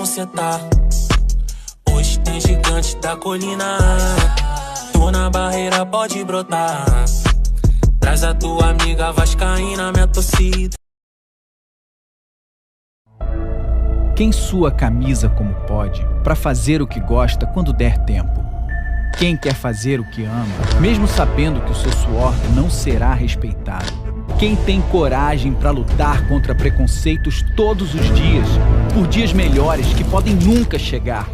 cê tá. Hoje tem gigante da colina. Tô na barreira, pode brotar. Traz a tua amiga vascaína, minha torcida. Quem sua camisa como pode, pra fazer o que gosta quando der tempo? Quem quer fazer o que ama, mesmo sabendo que o seu suor não será respeitado? Quem tem coragem pra lutar contra preconceitos todos os dias, por dias melhores que podem nunca chegar?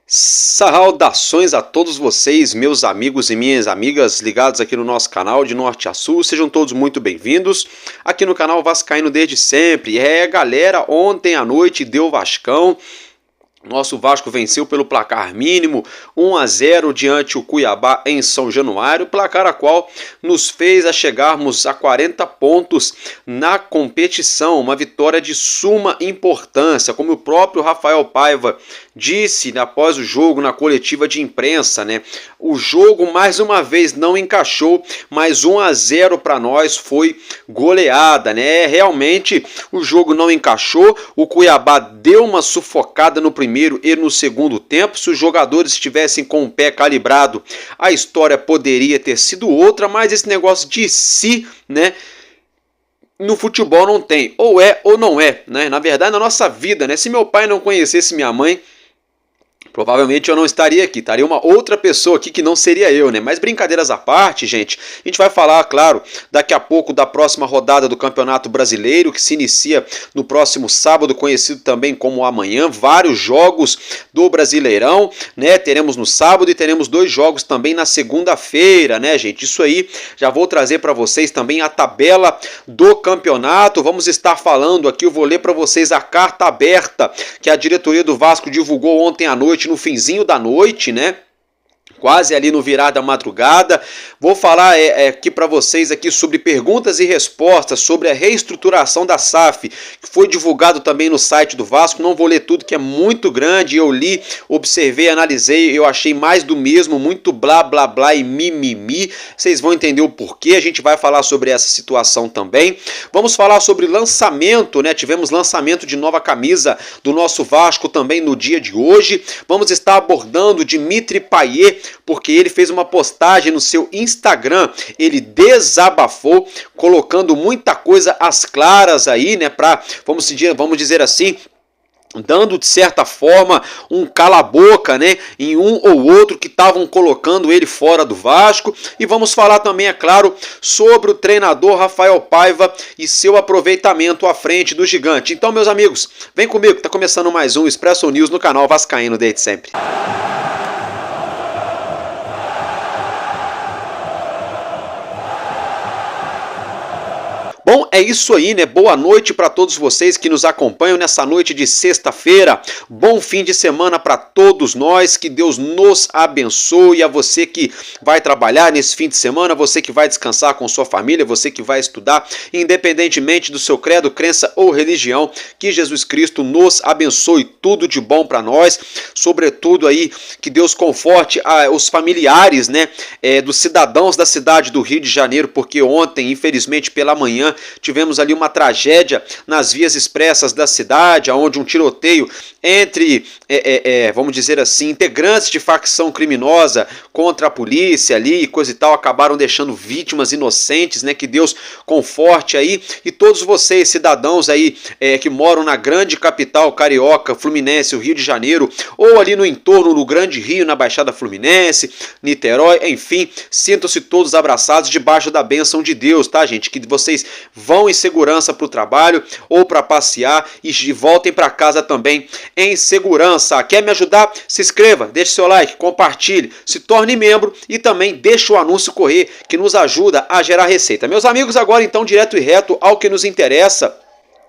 Saudações a todos vocês, meus amigos e minhas amigas ligados aqui no nosso canal de norte a sul, sejam todos muito bem-vindos aqui no canal Vascaíno desde sempre. Galera, ontem à noite deu Vascão. Nosso Vasco venceu pelo placar mínimo, 1-0 diante o Cuiabá em São Januário, placar a qual nos fez chegarmos a 40 pontos na competição, uma vitória de suma importância, como o próprio Rafael Paiva disse após o jogo na coletiva de imprensa, né? O jogo mais uma vez não encaixou, mas 1-0 para nós foi goleada, né? Realmente o jogo não encaixou, o Cuiabá deu uma sufocada no primeiro e no segundo tempo. Se os jogadores estivessem com o pé calibrado, a história poderia ter sido outra, mas esse negócio de si, né, no futebol não tem, ou é ou não é, né? Na verdade, na nossa vida, né, se meu pai não conhecesse minha mãe, provavelmente eu não estaria aqui, estaria uma outra pessoa aqui que não seria eu, né? Mas brincadeiras à parte, gente, a gente vai falar, claro, daqui a pouco da próxima rodada do Campeonato Brasileiro, que se inicia no próximo sábado, conhecido também como amanhã, vários jogos do Brasileirão, né? Teremos no sábado e teremos 2 jogos também na segunda-feira, né, gente? Isso aí, já vou trazer para vocês também a tabela do campeonato, vamos estar falando aqui, eu vou ler para vocês a carta aberta que a diretoria do Vasco divulgou ontem à noite, no finzinho da noite, né? Quase ali no virar da madrugada. Vou falar aqui para vocês aqui sobre perguntas e respostas sobre a reestruturação da SAF, que foi divulgado também no site do Vasco. Não vou ler tudo, que é muito grande. Eu li, observei, analisei, eu achei mais do mesmo, muito blá blá blá e mimimi. Vocês vão entender o porquê. A gente vai falar sobre essa situação também. Vamos falar sobre lançamento, né? Tivemos lançamento de nova camisa do nosso Vasco também no dia de hoje. Vamos estar abordando Dimitri Payet, porque ele fez uma postagem no seu Instagram, ele desabafou, colocando muita coisa às claras aí, né, vamos dizer assim, dando de certa forma um cala-boca, né, em um ou outro que estavam colocando ele fora do Vasco. E vamos falar também, é claro, sobre o treinador Rafael Paiva e seu aproveitamento à frente do gigante. Então, meus amigos, vem comigo, tá começando mais um Expresso News no canal Vascaíno desde sempre. Bom, é isso aí, né? Boa noite para todos vocês que nos acompanham nessa noite de sexta-feira. Bom fim de semana para todos nós, que Deus nos abençoe. A você que vai trabalhar nesse fim de semana, você que vai descansar com sua família, você que vai estudar, independentemente do seu credo, crença ou religião, que Jesus Cristo nos abençoe, tudo de bom para nós. Sobretudo aí, que Deus conforte os familiares, né, dos cidadãos da cidade do Rio de Janeiro, porque ontem, infelizmente pela manhã, tivemos ali uma tragédia nas vias expressas da cidade, onde um tiroteio entre, vamos dizer assim, integrantes de facção criminosa contra a polícia ali e coisa e tal, acabaram deixando vítimas inocentes, né? Que Deus conforte aí. E todos vocês, cidadãos aí que moram na grande capital carioca, Fluminense, o Rio de Janeiro, ou ali no entorno, no Grande Rio, na Baixada Fluminense, Niterói, enfim, sintam-se todos abraçados debaixo da bênção de Deus, tá, gente? Que vocês vão em segurança para o trabalho ou para passear e voltem para casa também em segurança. Quer me ajudar? Se inscreva, deixe seu like, compartilhe, se torne membro e também deixe o anúncio correr, que nos ajuda a gerar receita. Meus amigos, agora então direto e reto ao que nos interessa.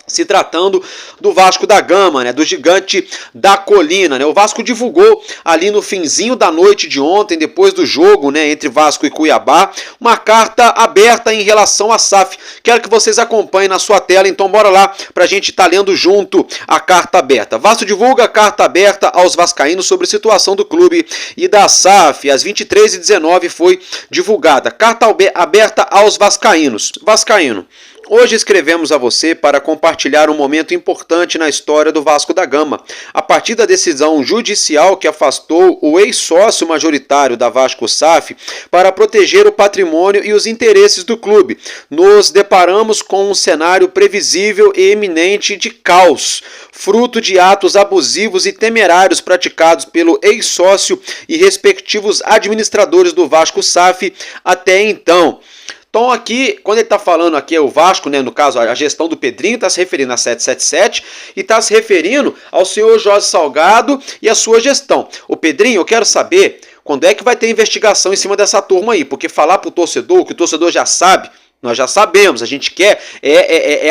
Se tratando do Vasco da Gama, né, do gigante da colina, né, o Vasco divulgou ali no finzinho da noite de ontem, depois do jogo, né, entre Vasco e Cuiabá, uma carta aberta em relação à SAF. Quero que vocês acompanhem na sua tela, então bora lá pra gente estar lendo junto a carta aberta. Vasco divulga a carta aberta aos vascaínos sobre a situação do clube e da SAF. Às 23h19 foi divulgada. Carta aberta aos vascaínos. Vascaíno. Hoje escrevemos a você para compartilhar um momento importante na história do Vasco da Gama. A partir da decisão judicial que afastou o ex-sócio majoritário da Vasco SAF para proteger o patrimônio e os interesses do clube, nos deparamos com um cenário previsível e eminente de caos, fruto de atos abusivos e temerários praticados pelo ex-sócio e respectivos administradores do Vasco SAF até então. Então aqui, quando ele está falando aqui é o Vasco, né, no caso a gestão do Pedrinho, está se referindo a 777 e está se referindo ao senhor Jorge Salgado e a sua gestão. O Pedrinho, eu quero saber quando é que vai ter investigação em cima dessa turma aí, porque falar para o torcedor, o que o torcedor já sabe, nós já sabemos, a gente quer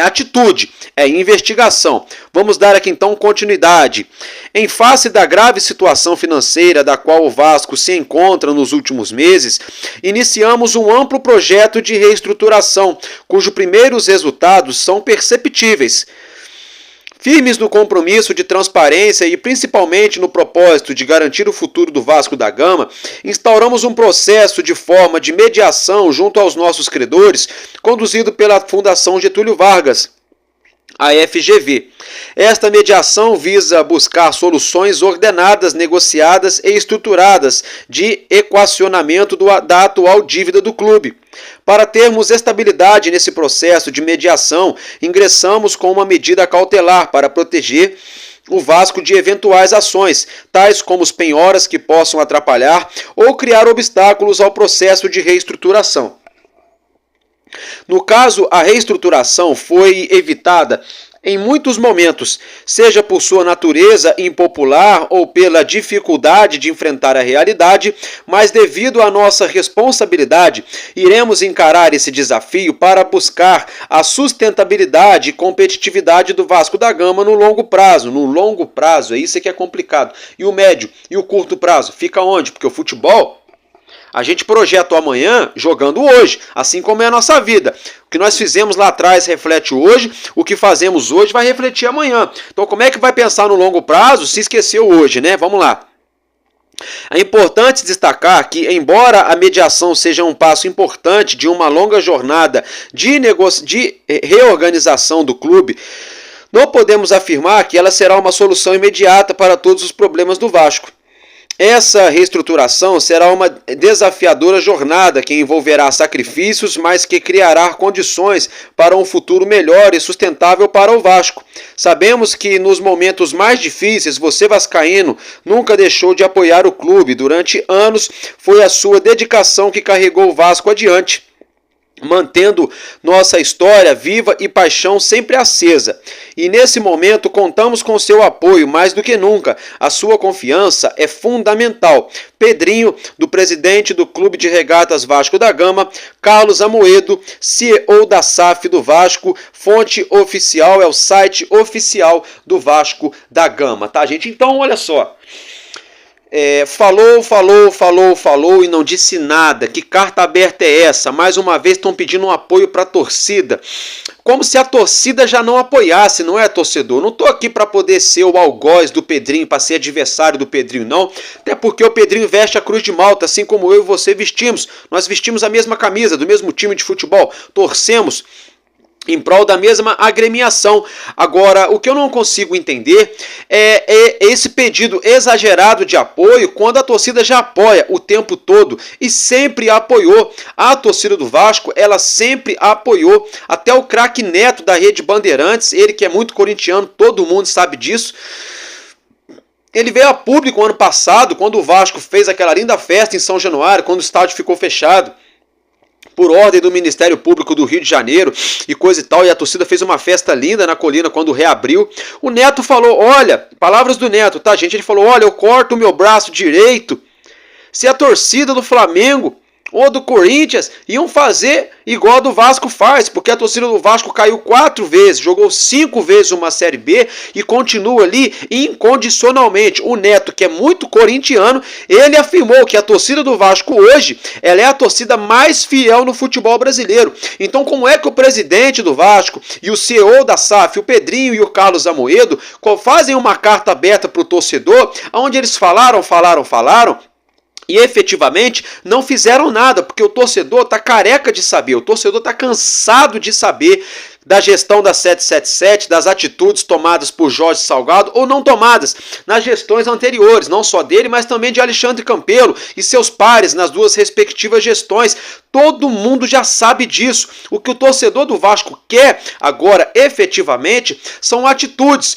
atitude, é investigação. Vamos dar aqui então continuidade. Em face da grave situação financeira da qual o Vasco se encontra nos últimos meses, iniciamos um amplo projeto de reestruturação, cujos primeiros resultados são perceptíveis. Firmes no compromisso de transparência e principalmente no propósito de garantir o futuro do Vasco da Gama, instauramos um processo de forma de mediação junto aos nossos credores, conduzido pela Fundação Getúlio Vargas, a FGV. Esta mediação visa buscar soluções ordenadas, negociadas e estruturadas de equacionamento da atual dívida do clube. Para termos estabilidade nesse processo de mediação, ingressamos com uma medida cautelar para proteger o Vasco de eventuais ações, tais como os penhoras que possam atrapalhar ou criar obstáculos ao processo de reestruturação. No caso, a reestruturação foi evitada em muitos momentos, seja por sua natureza impopular ou pela dificuldade de enfrentar a realidade, mas devido à nossa responsabilidade, iremos encarar esse desafio para buscar a sustentabilidade e competitividade do Vasco da Gama no longo prazo. No longo prazo, é isso que é complicado. E o médio e o curto prazo? Fica onde? Porque o futebol, a gente projeta o amanhã jogando hoje, assim como é a nossa vida. O que nós fizemos lá atrás reflete hoje, o que fazemos hoje vai refletir amanhã. Então como é que vai pensar no longo prazo se esqueceu hoje, né? Vamos lá. É importante destacar que, embora a mediação seja um passo importante de uma longa jornada de reorganização do clube, não podemos afirmar que ela será uma solução imediata para todos os problemas do Vasco. Essa reestruturação será uma desafiadora jornada que envolverá sacrifícios, mas que criará condições para um futuro melhor e sustentável para o Vasco. Sabemos que nos momentos mais difíceis, você vascaíno nunca deixou de apoiar o clube. Durante anos foi a sua dedicação que carregou o Vasco adiante, mantendo nossa história viva e paixão sempre acesa. E nesse momento contamos com seu apoio mais do que nunca. A sua confiança é fundamental. Pedrinho, do presidente do Clube de Regatas Vasco da Gama, Carlos Amoedo, CEO da SAF do Vasco. Fonte oficial é o site oficial do Vasco da Gama, tá, gente? Então, olha só. Falou e não disse nada. Que carta aberta é essa? Mais uma vez estão pedindo um apoio para a torcida. Como se a torcida já não apoiasse, não é, torcedor? Não estou aqui para poder ser o algoz do Pedrinho, para ser adversário do Pedrinho, não. Até porque o Pedrinho veste a Cruz de Malta, assim como eu e você vestimos. Nós vestimos a mesma camisa, do mesmo time de futebol. Torcemos em prol da mesma agremiação. Agora, o que eu não consigo entender é esse pedido exagerado de apoio quando a torcida já apoia o tempo todo e sempre apoiou. A torcida do Vasco, ela sempre apoiou. Até o craque Neto da Rede Bandeirantes, ele que é muito corintiano, todo mundo sabe disso. Ele veio a público ano passado, quando o Vasco fez aquela linda festa em São Januário, quando o estádio ficou fechado, por ordem do Ministério Público do Rio de Janeiro e coisa e tal, e a torcida fez uma festa linda na colina quando reabriu. O Neto falou, olha, palavras do Neto, tá, gente? Ele falou, olha, eu corto o meu braço direito se a torcida do Flamengo ou do Corinthians iam fazer igual a do Vasco faz, porque a torcida do Vasco caiu 4 vezes, jogou 5 vezes uma Série B e continua ali incondicionalmente. O Neto, que é muito corintiano, ele afirmou que a torcida do Vasco hoje, ela é a torcida mais fiel no futebol brasileiro. Então, como é que o presidente do Vasco e o CEO da SAF, o Pedrinho e o Carlos Amoedo, fazem uma carta aberta para o torcedor, onde eles falaram e efetivamente não fizeram nada, porque o torcedor está careca de saber, o torcedor está cansado de saber da gestão da 777, das atitudes tomadas por Jorge Salgado ou não tomadas nas gestões anteriores, não só dele, mas também de Alexandre Campelo e seus pares nas duas respectivas gestões. Todo mundo já sabe disso. O que o torcedor do Vasco quer agora, efetivamente, são atitudes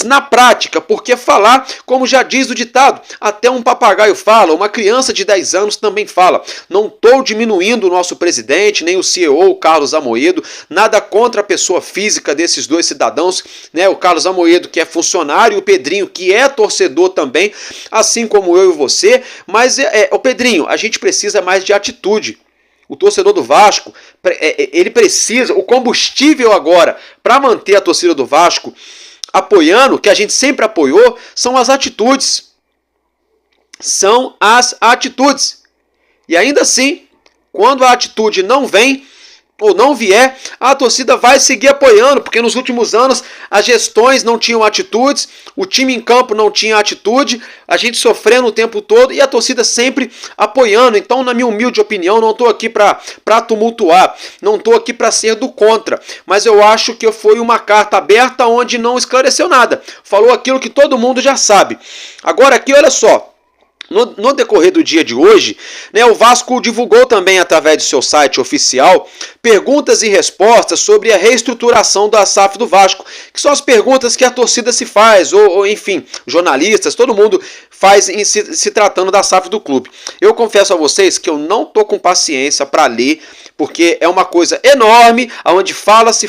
na prática, porque falar, como já diz o ditado, até um papagaio fala, uma criança de 10 anos também fala. Não estou diminuindo o nosso presidente, nem o CEO, o Carlos Amoedo, nada contra a pessoa física desses dois cidadãos, né? O Carlos Amoedo, que é funcionário, e o Pedrinho, que é torcedor também, assim como eu e você. Mas, o Pedrinho, a gente precisa mais de atitude. O torcedor do Vasco, ele precisa, o combustível agora para manter a torcida do Vasco apoiando, que a gente sempre apoiou, são as atitudes. São as atitudes. E ainda assim, quando a atitude não vem, ou não vier, a torcida vai seguir apoiando, porque nos últimos anos as gestões não tinham atitudes, o time em campo não tinha atitude, a gente sofrendo o tempo todo e a torcida sempre apoiando. Então, na minha humilde opinião, não estou aqui para tumultuar, não estou aqui para ser do contra, mas eu acho que foi uma carta aberta onde não esclareceu nada, falou aquilo que todo mundo já sabe. Agora aqui, olha só, no decorrer do dia de hoje, né, o Vasco divulgou também através do seu site oficial perguntas e respostas sobre a reestruturação da SAF do Vasco, que são as perguntas que a torcida se faz, ou enfim, jornalistas, todo mundo faz se tratando da SAF do clube. Eu confesso a vocês que eu não estou com paciência para ler, porque é uma coisa enorme, onde fala-se,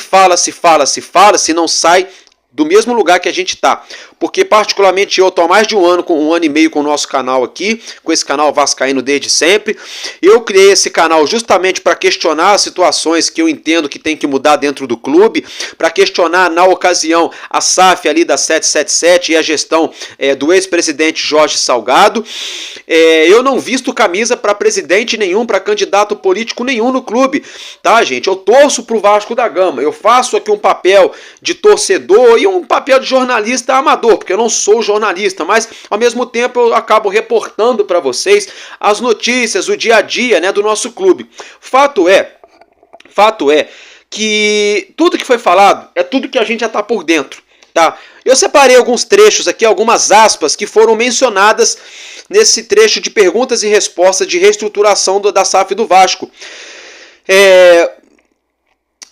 não sai do mesmo lugar que a gente está. Porque particularmente eu estou há mais de um ano e meio com o nosso canal aqui, com esse canal Vascaíno desde sempre. Eu criei esse canal justamente para questionar as situações que eu entendo que tem que mudar dentro do clube, para questionar na ocasião a SAF ali da 777 e a gestão do ex-presidente Jorge Salgado. Eu não visto camisa para presidente nenhum, para candidato político nenhum no clube, tá, gente? Eu torço pro Vasco da Gama, eu faço aqui um papel de torcedor e um papel de jornalista amador, porque eu não sou jornalista, mas ao mesmo tempo eu acabo reportando para vocês as notícias, o dia a dia, né, do nosso clube. Fato é que tudo que foi falado é tudo que a gente já está por dentro, tá? Eu separei alguns trechos aqui, algumas aspas que foram mencionadas nesse trecho de perguntas e respostas de reestruturação da SAF do Vasco.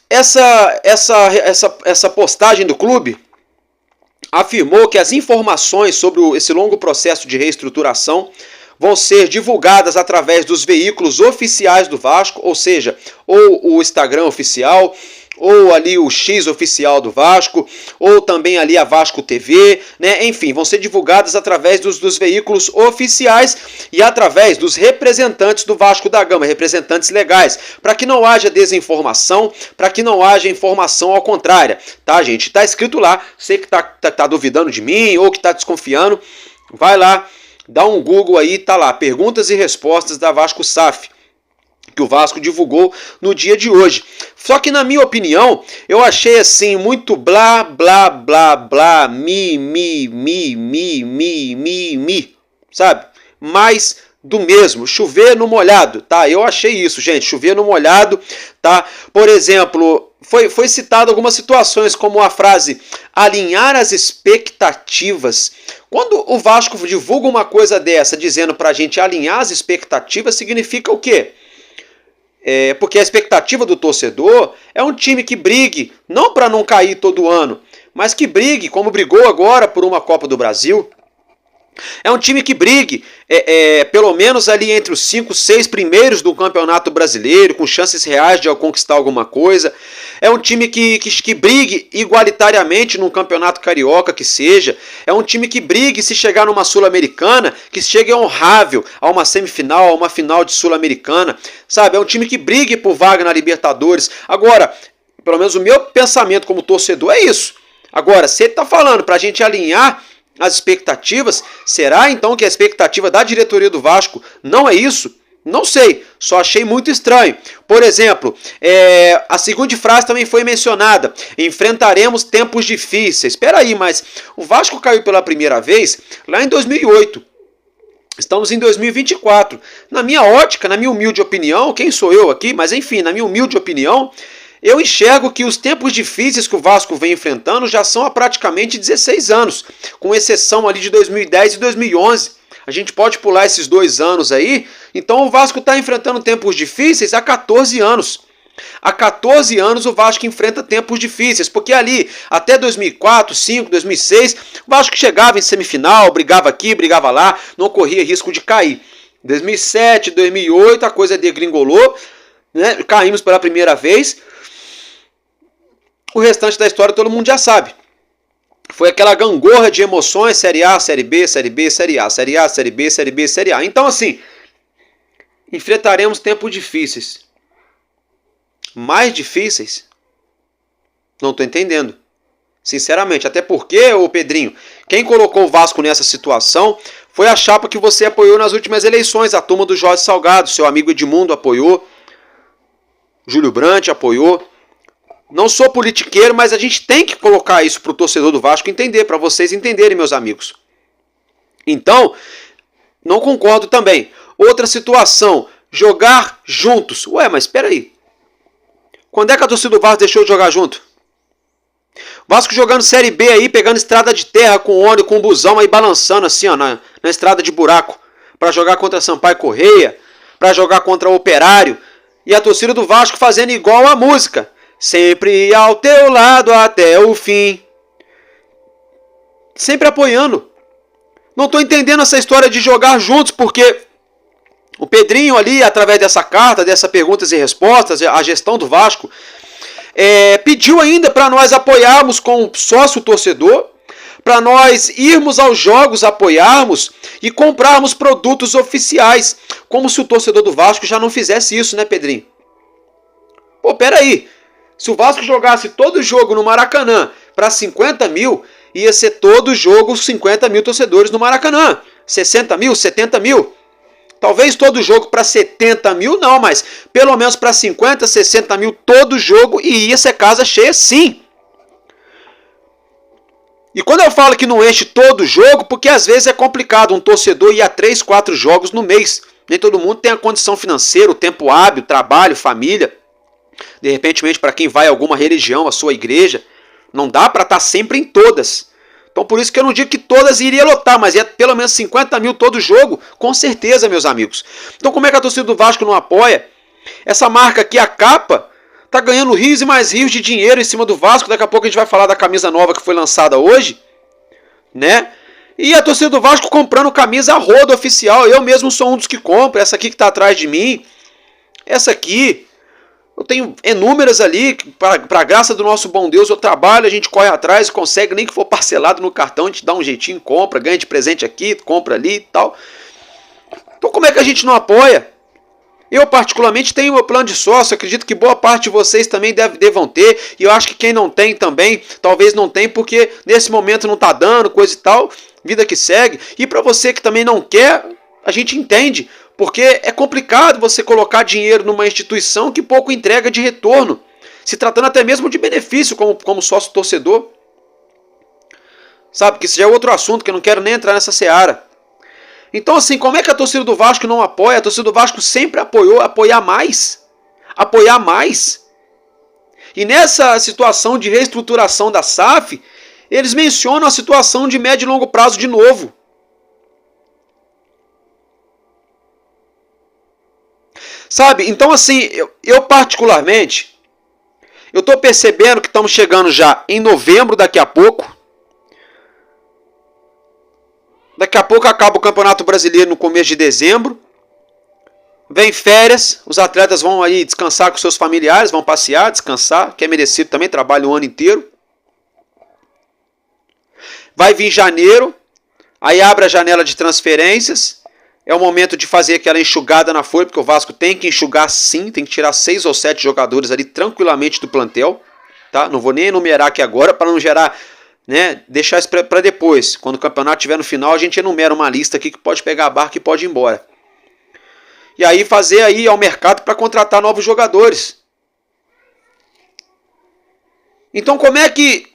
Essa postagem do clube afirmou que as informações sobre esse longo processo de reestruturação vão ser divulgadas através dos veículos oficiais do Vasco, ou seja, ou o Instagram oficial, ou ali o X oficial do Vasco, ou também ali a Vasco TV, né? Enfim, vão ser divulgadas através dos veículos oficiais e através dos representantes do Vasco da Gama, representantes legais, para que não haja desinformação, para que não haja informação ao contrário, tá, gente? Tá escrito lá, você que tá duvidando de mim ou que tá desconfiando, vai lá, dá um Google aí, tá lá, perguntas e respostas da Vasco SAF, que o Vasco divulgou no dia de hoje. Só que na minha opinião, eu achei assim muito blá, blá, blá, blá, sabe? Mais do mesmo, chover no molhado, tá? Eu achei isso, gente, chover no molhado, tá? Por exemplo, foi citado algumas situações como a frase alinhar as expectativas. Quando o Vasco divulga uma coisa dessa, dizendo pra gente alinhar as expectativas, significa o quê? Porque a expectativa do torcedor é um time que brigue, não para não cair todo ano, mas que brigue, como brigou agora por uma Copa do Brasil. É um time que brigue, pelo menos ali entre os 5, 6 primeiros do Campeonato Brasileiro, com chances reais de conquistar alguma coisa. É um time que brigue igualitariamente num campeonato carioca que seja. É um time que brigue se chegar numa Sul-Americana, que chegue honrável a uma semifinal, a uma final de Sul-Americana. Sabe? É um time que brigue por vaga na Libertadores. Agora, pelo menos o meu pensamento como torcedor é isso. Agora, se ele está falando para a gente alinhar as expectativas, será então que a expectativa da diretoria do Vasco não é isso? Não sei, só achei muito estranho. Por exemplo, a segunda frase também foi mencionada: enfrentaremos tempos difíceis. Espera aí, mas o Vasco caiu pela primeira vez lá em 2008. Estamos em 2024. Na minha ótica, na minha humilde opinião, quem sou eu aqui? Mas enfim, na minha humilde opinião, eu enxergo que os tempos difíceis que o Vasco vem enfrentando já são há praticamente 16 anos, com exceção ali de 2010 e 2011. A gente pode pular esses 2 anos aí. Então o Vasco está enfrentando tempos difíceis há 14 anos. Há 14 anos o Vasco enfrenta tempos difíceis, porque ali, até 2004, 2005, 2006, o Vasco chegava em semifinal, brigava aqui, brigava lá, não corria risco de cair. 2007, 2008, a coisa degringolou, né? Caímos pela primeira vez. O restante da história todo mundo já sabe. Foi aquela gangorra de emoções, Série A, Série B, Série B, Série A, Série A, Série B, Série B, Série A. Então, assim, enfrentaremos tempos difíceis. Mais difíceis? Não estou entendendo. Sinceramente, até porque, ô Pedrinho, quem colocou o Vasco nessa situação foi a chapa que você apoiou nas últimas eleições, a turma do Jorge Salgado, seu amigo Edmundo apoiou, Júlio Brandt apoiou. Não sou politiqueiro, mas a gente tem que colocar isso para o torcedor do Vasco entender, para vocês entenderem, meus amigos. Então, não concordo também. Outra situação, jogar juntos. Ué, mas espera aí. Quando é que a torcida do Vasco deixou de jogar junto? Vasco jogando Série B aí, pegando estrada de terra com ônibus, com busão aí balançando assim, ó, na estrada de buraco, para jogar contra Sampaio Correia, para jogar contra o Operário, e a torcida do Vasco fazendo igual a música. Sempre ao teu lado até o fim. Sempre apoiando. Não estou entendendo essa história de jogar juntos, porque o Pedrinho ali, através dessa carta, dessas perguntas e respostas, a gestão do Vasco, pediu ainda para nós apoiarmos com sócio torcedor, para nós irmos aos jogos, apoiarmos e comprarmos produtos oficiais. Como se o torcedor do Vasco já não fizesse isso, né, Pedrinho? Pô, peraí. Se o Vasco jogasse todo jogo no Maracanã para 50 mil, ia ser todo jogo 50 mil torcedores no Maracanã. 60 mil, 70 mil. Talvez todo jogo para 70 mil não, mas pelo menos para 50, 60 mil todo jogo e ia ser casa cheia sim. E quando eu falo que não enche todo jogo, porque às vezes é complicado um torcedor ir a 3, 4 jogos no mês. Nem todo mundo tem a condição financeira, o tempo hábil, trabalho, família. De repente, para quem vai a alguma religião, a sua igreja, não dá para estar sempre em todas. Então por isso que eu não digo que todas iria lotar, mas é pelo menos 50 mil todo jogo, com certeza, meus amigos. Então como é que a torcida do Vasco não apoia? Essa marca aqui, a capa, tá ganhando rios e mais rios de dinheiro em cima do Vasco. Daqui a pouco a gente vai falar da camisa nova que foi lançada hoje, né? E a torcida do Vasco comprando camisa a rodo oficial. Eu mesmo sou um dos que compra. Essa aqui que tá atrás de mim, essa aqui, eu tenho inúmeras ali, para a graça do nosso bom Deus, eu trabalho, a gente corre atrás, consegue, nem que for parcelado no cartão, a gente dá um jeitinho, compra, ganha de presente aqui, compra ali e tal. Então como é que a gente não apoia? Eu particularmente tenho o meu plano de sócio, acredito que boa parte de vocês também devam ter, e eu acho que quem não tem também, talvez não tem, porque nesse momento não está dando, coisa e tal, vida que segue. E para você que também não quer, a gente entende. Porque é complicado você colocar dinheiro numa instituição que pouco entrega de retorno, se tratando até mesmo de benefício como sócio torcedor. Sabe, que isso já é outro assunto, que eu não quero nem entrar nessa seara. Então assim, como é que a torcida do Vasco não apoia? A torcida do Vasco sempre apoiou, apoiar mais. Apoiar mais. E nessa situação de reestruturação da SAF, eles mencionam a situação de médio e longo prazo de novo. Sabe, então assim, eu particularmente, eu estou percebendo que estamos chegando já em novembro daqui a pouco. Daqui a pouco acaba o Campeonato Brasileiro no começo de dezembro. vem férias, os atletas vão aí descansar com seus familiares, vão passear, descansar, que é merecido também, trabalham o ano inteiro. Vai vir janeiro, aí abre a janela de transferências, é o momento de fazer aquela enxugada na folha, porque o Vasco tem que enxugar sim, tem que tirar 6 ou 7 jogadores ali tranquilamente do plantel, tá? Não vou nem enumerar aqui agora para não gerar, né, deixar isso para depois. Quando o campeonato estiver no final, a gente enumera uma lista aqui que pode pegar a barca e pode ir embora. E aí fazer aí ao mercado para contratar novos jogadores. Então como é que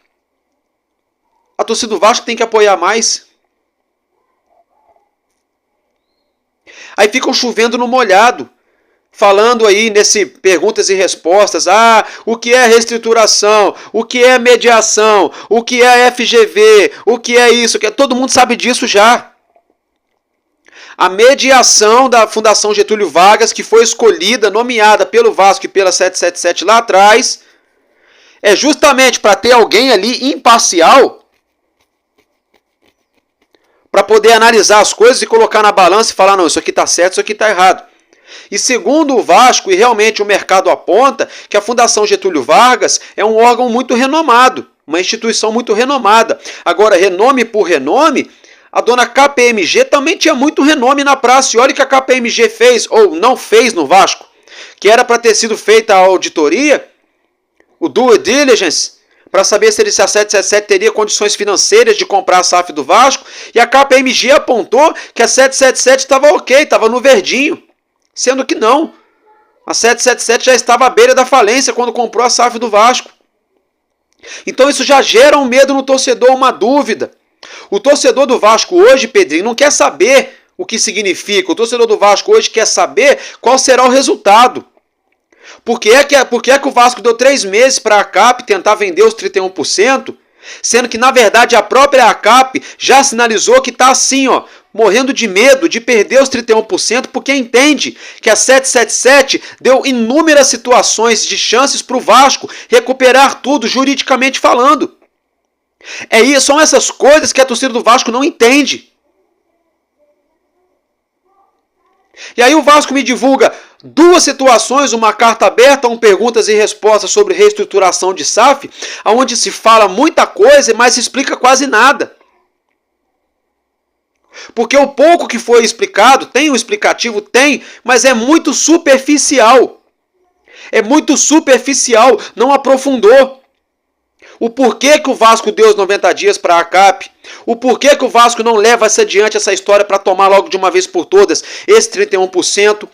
a torcida do Vasco tem que apoiar mais? Aí ficam chovendo no molhado, falando aí nesse perguntas e respostas. Ah, o que é reestruturação? O que é mediação? O que é FGV? O que é isso? Todo mundo sabe disso já. A mediação da Fundação Getúlio Vargas, que foi escolhida, nomeada pelo Vasco e pela 777 lá atrás, é justamente para ter alguém ali imparcial, para poder analisar as coisas e colocar na balança e falar, não, isso aqui está certo, isso aqui está errado. E segundo o Vasco, e realmente o mercado aponta, que a Fundação Getúlio Vargas é um órgão muito renomado, uma instituição muito renomada. Agora, renome por renome, a dona KPMG também tinha muito renome na praça. E olha o que a KPMG fez, ou não fez no Vasco, que era para ter sido feita a auditoria, o due diligence, para saber se a 777 teria condições financeiras de comprar a SAF do Vasco, e a KPMG apontou que a 777 estava ok, estava no verdinho, sendo que não. A 777 já estava à beira da falência quando comprou a SAF do Vasco. Então isso já gera um medo no torcedor, uma dúvida. O torcedor do Vasco hoje, Pedrinho, não quer saber o que significa. O torcedor do Vasco hoje quer saber qual será o resultado. Por que é que o Vasco deu 3 meses para a ACAP tentar vender os 31%, sendo que, na verdade, a própria ACAP já sinalizou que está assim, ó, morrendo de medo de perder os 31%, porque entende que a 777 deu inúmeras situações de chances para o Vasco recuperar tudo juridicamente falando. São essas coisas que a torcida do Vasco não entende. E aí o Vasco me divulga 2 situações, uma carta aberta, perguntas e respostas sobre reestruturação de SAF, onde se fala muita coisa, mas se explica quase nada. Porque o pouco que foi explicado, tem um explicativo? Tem, mas é muito superficial. É muito superficial, não aprofundou. O porquê que o Vasco deu os 90 dias para a ACAP, o porquê que o Vasco não leva adiante essa história para tomar logo de uma vez por todas esse 31%,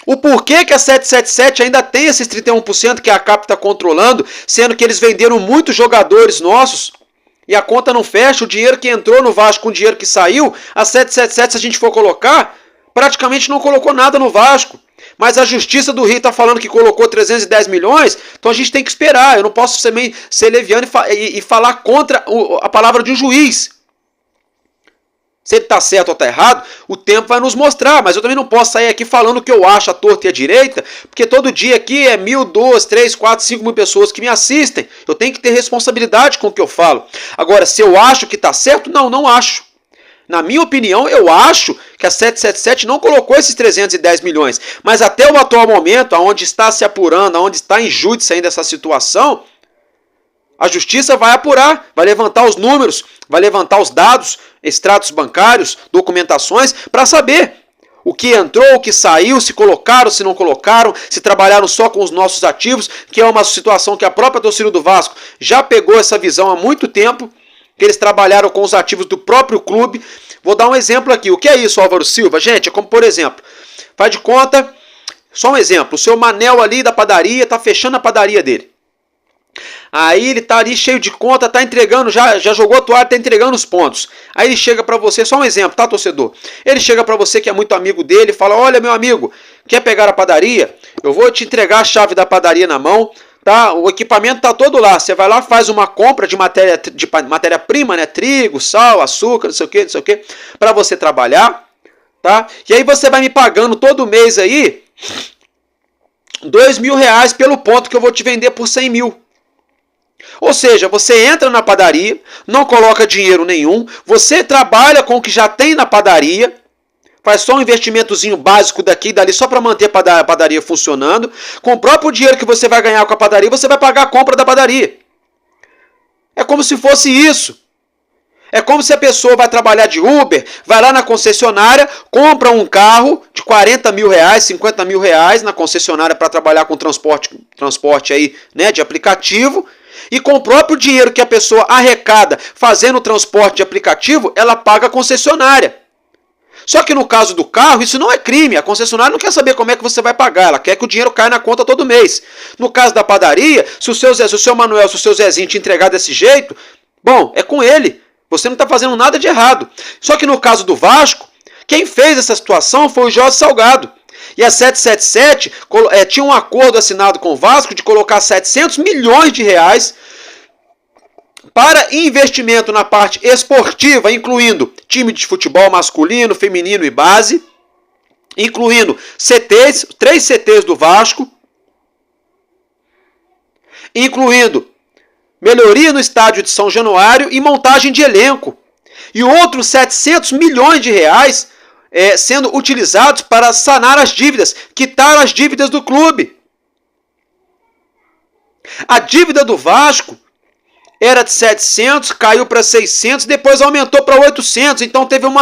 o porquê que a 777 ainda tem esses 31% que a ACAP está controlando, sendo que eles venderam muitos jogadores nossos e a conta não fecha, o dinheiro que entrou no Vasco com o dinheiro que saiu, a 777, se a gente for colocar, praticamente não colocou nada no Vasco. Mas a Justiça do Rio está falando que colocou 310 milhões, então a gente tem que esperar. Eu não posso ser leviano e falar contra a palavra de um juiz. Se ele está certo ou está errado, o tempo vai nos mostrar. Mas eu também não posso sair aqui falando o que eu acho, a torta e a direita, porque todo dia aqui é 1.000, 2.000, 3.000, 4.000, 5.000 pessoas que me assistem. Eu tenho que ter responsabilidade com o que eu falo. Agora, se eu acho que está certo, não acho. Na minha opinião, eu acho que a 777 não colocou esses 310 milhões. Mas até o atual momento, onde está se apurando, onde está em júdice ainda essa situação, a Justiça vai apurar, vai levantar os números, vai levantar os dados, extratos bancários, documentações, para saber o que entrou, o que saiu, se colocaram, se não colocaram, se trabalharam só com os nossos ativos, que é uma situação que a própria torcida do Vasco já pegou essa visão há muito tempo, que eles trabalharam com os ativos do próprio clube. Vou dar um exemplo aqui. O que é isso, Álvaro Silva? Gente, é como, por exemplo, faz de conta, só um exemplo, o seu Manel ali da padaria está fechando a padaria dele. Aí ele está ali cheio de conta, está entregando, já jogou a toalha, está entregando os pontos. Aí ele chega para você, só um exemplo, tá, torcedor? Ele chega para você que é muito amigo dele e fala, olha, meu amigo, quer pegar a padaria? Eu vou te entregar a chave da padaria na mão. Tá? O equipamento está todo lá. Você vai lá, faz uma compra de matéria-prima, né? Trigo, sal, açúcar, não sei o que, para você trabalhar. Tá? E aí você vai me pagando todo mês aí R$2.000 pelo ponto que eu vou te vender por 100 mil. Ou seja, você entra na padaria, não coloca dinheiro nenhum, você trabalha com o que já tem na padaria, faz só um investimentozinho básico daqui e dali só para manter a padaria funcionando. Com o próprio dinheiro que você vai ganhar com a padaria, você vai pagar a compra da padaria. É como se fosse isso. É como se a pessoa vai trabalhar de Uber, vai lá na concessionária, compra um carro de 40 mil reais, 50 mil reais na concessionária para trabalhar com transporte aí, né, de aplicativo, e com o próprio dinheiro que a pessoa arrecada fazendo o transporte de aplicativo, ela paga a concessionária. Só que no caso do carro, isso não é crime. A concessionária não quer saber como é que você vai pagar. Ela quer que o dinheiro caia na conta todo mês. No caso da padaria, se o seu Manuel, se o seu Zezinho te entregar desse jeito, bom, é com ele. Você não está fazendo nada de errado. Só que no caso do Vasco, quem fez essa situação foi o Jorge Salgado. E a 777 tinha um acordo assinado com o Vasco de colocar 700 milhões de reais para investimento na parte esportiva, incluindo time de futebol masculino, feminino e base, incluindo CTs, 3 CTs do Vasco, incluindo melhoria no estádio de São Januário e montagem de elenco. E outros 700 milhões de reais sendo utilizados para sanar as dívidas, quitar as dívidas do clube. A dívida do Vasco era de 700, caiu para 600, depois aumentou para 800. Então teve um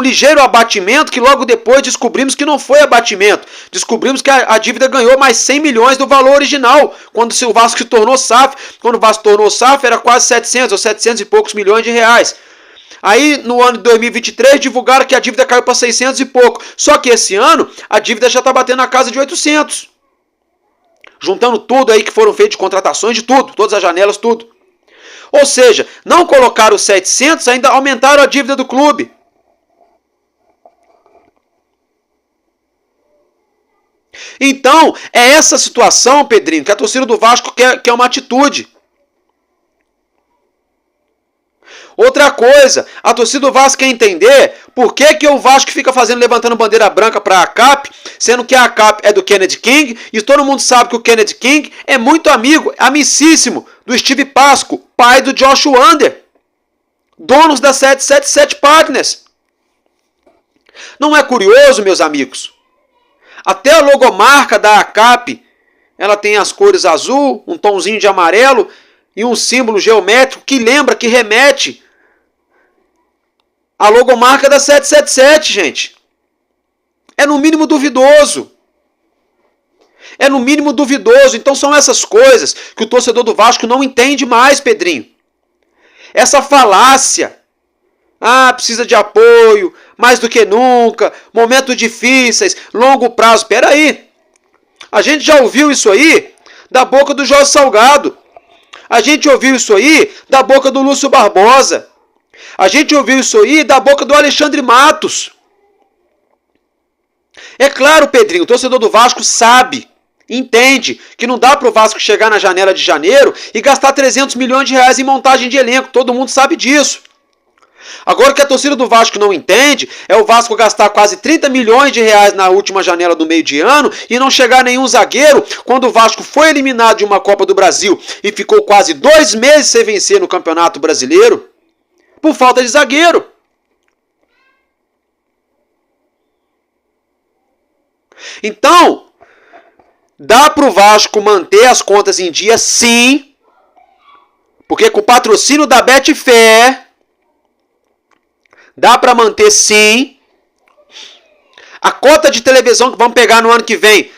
ligeiro abatimento que logo depois descobrimos que não foi abatimento. Descobrimos que a dívida ganhou mais 100 milhões do valor original, quando o Vasco se tornou SAF. Quando o Vasco tornou SAF era quase 700 ou 700 e poucos milhões de reais. Aí no ano de 2023 divulgaram que a dívida caiu para 600 e pouco. Só que esse ano a dívida já está batendo na casa de 800. Juntando tudo aí que foram feitas de contratações, de tudo, todas as janelas, tudo. Ou seja, não colocaram os 700, ainda aumentaram a dívida do clube. Então, é essa situação, Pedrinho, que a torcida do Vasco quer uma atitude. Outra coisa, a torcida do Vasco quer entender por que o Vasco fica levantando bandeira branca para a ACAP, sendo que a ACAP é do Kennedy King, e todo mundo sabe que o Kennedy King é muito amicíssimo do Steve Pasco, pai do Josh Wander, donos da 777 Partners. Não é curioso, meus amigos? Até a logomarca da ACAP, ela tem as cores azul, um tomzinho de amarelo e um símbolo geométrico que lembra, que remete à logomarca da 777, gente. É no mínimo duvidoso. É no mínimo duvidoso. Então são essas coisas que o torcedor do Vasco não entende mais, Pedrinho. Essa falácia. Precisa de apoio, mais do que nunca, momentos difíceis, longo prazo. Peraí. A gente já ouviu isso aí da boca do Jorge Salgado. A gente ouviu isso aí da boca do Lúcio Barbosa. A gente ouviu isso aí da boca do Alexandre Matos. É claro, Pedrinho, o torcedor do Vasco sabe, entende que não dá para o Vasco chegar na janela de janeiro e gastar 300 milhões de reais em montagem de elenco. Todo mundo sabe disso. Agora o que a torcida do Vasco não entende é o Vasco gastar quase 30 milhões de reais na última janela do meio de ano e não chegar nenhum zagueiro quando o Vasco foi eliminado de uma Copa do Brasil e ficou quase 2 meses sem vencer no Campeonato Brasileiro por falta de zagueiro. Então, dá para o Vasco manter as contas em dia, sim, porque com o patrocínio da Betfair dá para manter, sim. A cota de televisão que vamos pegar no ano que vem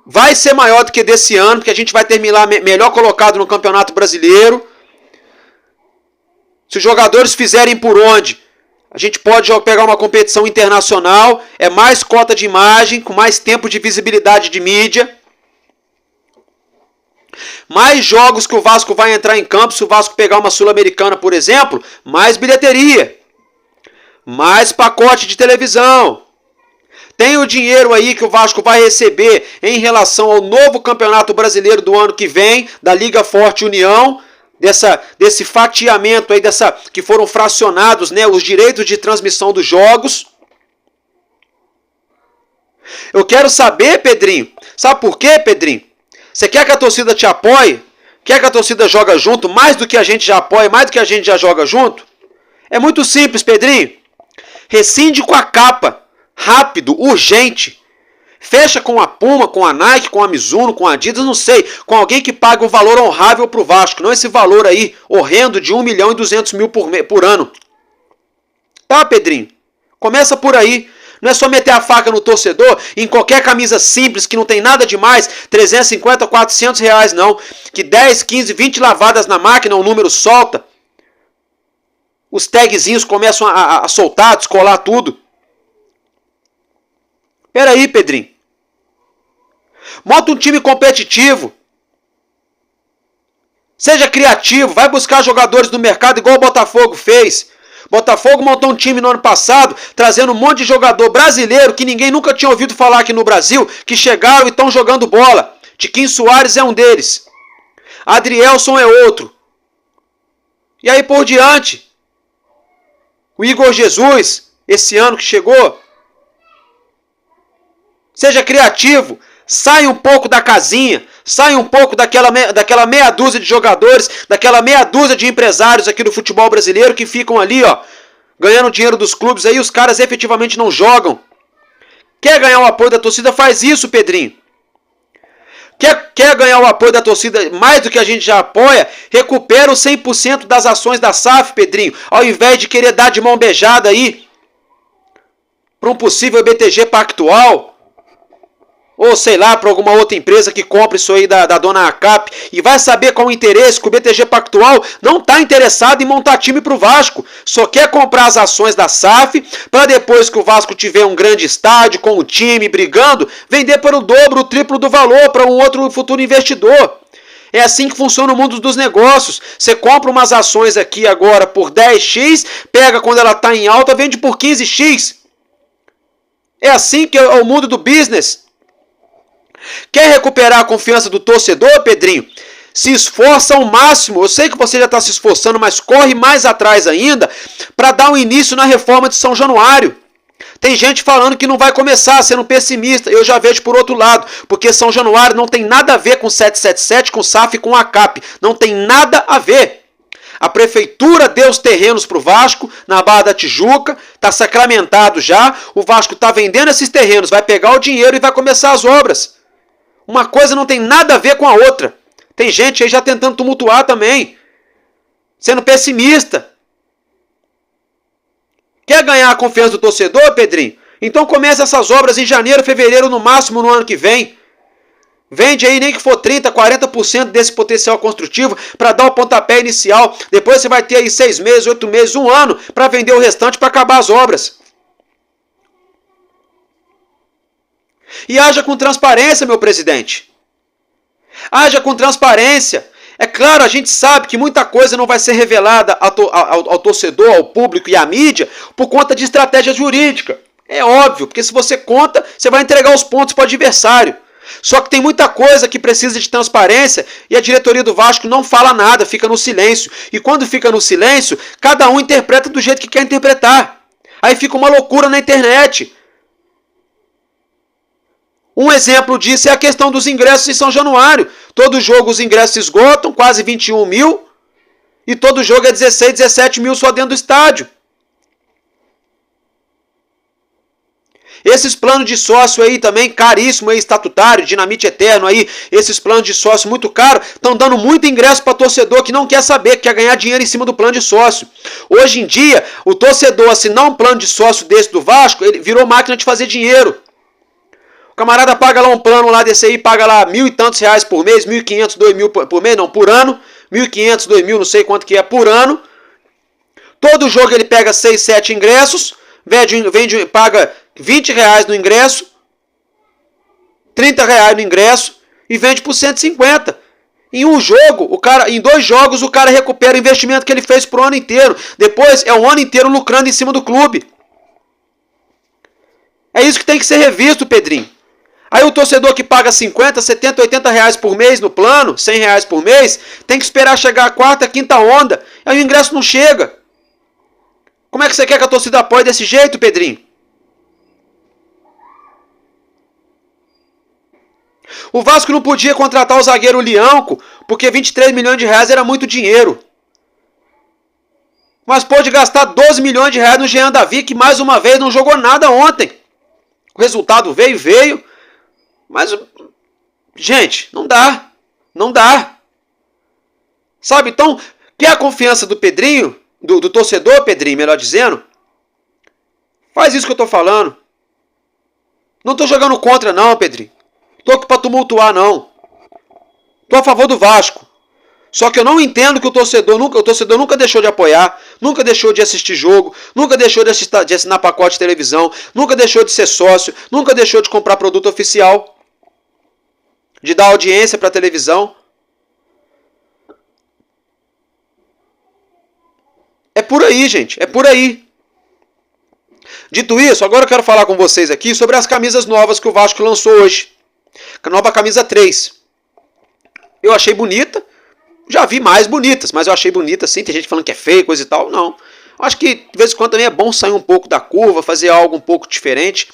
vai ser maior do que desse ano, porque a gente vai terminar melhor colocado no Campeonato Brasileiro. Se os jogadores fizerem por onde, a gente pode pegar uma competição internacional, é mais cota de imagem, com mais tempo de visibilidade de mídia. Mais jogos que o Vasco vai entrar em campo, se o Vasco pegar uma Sul-Americana, por exemplo, mais bilheteria. Mais pacote de televisão. Tem o dinheiro aí que o Vasco vai receber em relação ao novo Campeonato Brasileiro do ano que vem, da Liga Forte União, desse fatiamento aí, que foram fracionados, né, os direitos de transmissão dos jogos. Eu quero saber, Pedrinho, sabe por quê, Pedrinho? Você quer que a torcida te apoie? Quer que a torcida joga junto mais do que a gente já apoia, mais do que a gente já joga junto? É muito simples, Pedrinho. Rescinde com a capa. Rápido, urgente. Fecha com a Puma, com a Nike, com a Mizuno, com a Adidas, não sei. Com alguém que pague um valor honrável pro Vasco. Não esse valor aí, horrendo, de 1.200.000 por ano. Tá, Pedrinho? Começa por aí. Não é só meter a faca no torcedor em qualquer camisa simples que não tem nada demais, 350, 400 reais não. Que 10, 15, 20 lavadas na máquina, o número solta. Os tagzinhos começam a soltar, a descolar tudo. Peraí, Pedrinho. Monta um time competitivo. Seja criativo, vai buscar jogadores no mercado igual o Botafogo fez. Botafogo montou um time no ano passado, trazendo um monte de jogador brasileiro que ninguém nunca tinha ouvido falar aqui no Brasil, que chegaram e estão jogando bola. Tiquinho Soares é um deles. Adrielson é outro. E aí por diante. O Igor Jesus, esse ano que chegou. Seja criativo. Sai um pouco da casinha. Sai um pouco daquela meia dúzia de jogadores, daquela meia dúzia de empresários aqui do futebol brasileiro que ficam ali, ó, ganhando dinheiro dos clubes aí, os caras efetivamente não jogam. Quer ganhar o apoio da torcida? Faz isso, Pedrinho. Quer ganhar o apoio da torcida mais do que a gente já apoia? Recupera os 100% das ações da SAF, Pedrinho, ao invés de querer dar de mão beijada aí para um possível BTG Pactual. Ou sei lá, para alguma outra empresa que compre isso aí da dona ACAP. E vai saber qual o interesse, que o BTG Pactual não está interessado em montar time para o Vasco. Só quer comprar as ações da SAF para depois que o Vasco tiver um grande estádio com o time brigando, vender para o dobro, o triplo do valor para um outro futuro investidor. É assim que funciona o mundo dos negócios. Você compra umas ações aqui agora por 10x, pega quando ela está em alta, vende por 15x. É assim que é o mundo do business. Quer recuperar a confiança do torcedor, Pedrinho? Se esforça ao máximo. Eu sei que você já está se esforçando, mas corre mais atrás ainda para dar um início na reforma de São Januário. Tem gente falando que não vai começar, sendo pessimista. Eu já vejo por outro lado, porque São Januário não tem nada a ver com 777, com SAF e com ACAP. Não tem nada a ver. A prefeitura deu os terrenos para o Vasco, na Barra da Tijuca, está sacramentado já. O Vasco está vendendo esses terrenos, vai pegar o dinheiro e vai começar as obras. Uma coisa não tem nada a ver com a outra. Tem gente aí já tentando tumultuar também. Sendo pessimista. Quer ganhar a confiança do torcedor, Pedrinho? Então comece essas obras em janeiro, fevereiro, no máximo no ano que vem. Vende aí nem que for 30%, 40% desse potencial construtivo para dar o pontapé inicial. Depois você vai ter aí 6 meses, 8 meses, 1 ano para vender o restante para acabar as obras. E haja com transparência, meu presidente. Haja com transparência. É claro, a gente sabe que muita coisa não vai ser revelada ao torcedor, ao público e à mídia por conta de estratégia jurídica. É óbvio, porque se você conta, você vai entregar os pontos para o adversário. Só que tem muita coisa que precisa de transparência e a diretoria do Vasco não fala nada, fica no silêncio. E quando fica no silêncio, cada um interpreta do jeito que quer interpretar. Aí fica uma loucura na internet. Um exemplo disso é a questão dos ingressos em São Januário. Todo jogo os ingressos esgotam, quase 21 mil. E todo jogo é 16, 17 mil só dentro do estádio. Esses planos de sócio aí também, caríssimo aí, estatutário, dinamite eterno aí, esses planos de sócio muito caros, estão dando muito ingresso para torcedor que não quer saber, que quer ganhar dinheiro em cima do plano de sócio. Hoje em dia, o torcedor assinar um plano de sócio desse do Vasco, ele virou máquina de fazer dinheiro. O camarada paga lá um plano lá desse aí, paga lá R$1.000 e tantos por mês, 1.500, 2.000 por mês, não, por ano. 1.500, 2.000, não sei quanto que é por ano. Todo jogo ele pega 6, 7 ingressos, paga R$20 no ingresso, R$30 no ingresso e vende por 150. Em um jogo, em 2 jogos, o cara recupera o investimento que ele fez pro ano inteiro. Depois é o ano inteiro lucrando em cima do clube. É isso que tem que ser revisto, Pedrinho. Aí o torcedor que paga 50, 70, 80 reais por mês no plano, 100 reais por mês, tem que esperar chegar a quarta, quinta onda. Aí o ingresso não chega. Como é que você quer que a torcida apoie desse jeito, Pedrinho? O Vasco não podia contratar o zagueiro Lianco, porque 23 milhões de reais era muito dinheiro. Mas pode gastar 12 milhões de reais no Jean Davi, que mais uma vez não jogou nada ontem. O resultado veio. Mas, gente, não dá. Não dá. Sabe, então, quer a confiança do Pedrinho? Do torcedor, Pedrinho, melhor dizendo? Faz isso que eu tô falando. Não tô jogando contra, não, Pedrinho. Tô aqui pra tumultuar, não. Tô a favor do Vasco. Só que eu não entendo que o torcedor nunca deixou de apoiar, nunca deixou de assistir jogo, nunca deixou de assinar pacote de televisão, nunca deixou de ser sócio, nunca deixou de comprar produto oficial, de dar audiência para a televisão. É por aí, gente, é por aí. Dito isso, agora eu quero falar com vocês aqui sobre as camisas novas que o Vasco lançou hoje. A nova camisa 3. Eu achei bonita. Já vi mais bonitas, mas eu achei bonita sim. Tem gente falando que é feio, coisa e tal. Não. Eu acho que de vez em quando também é bom sair um pouco da curva, fazer algo um pouco diferente.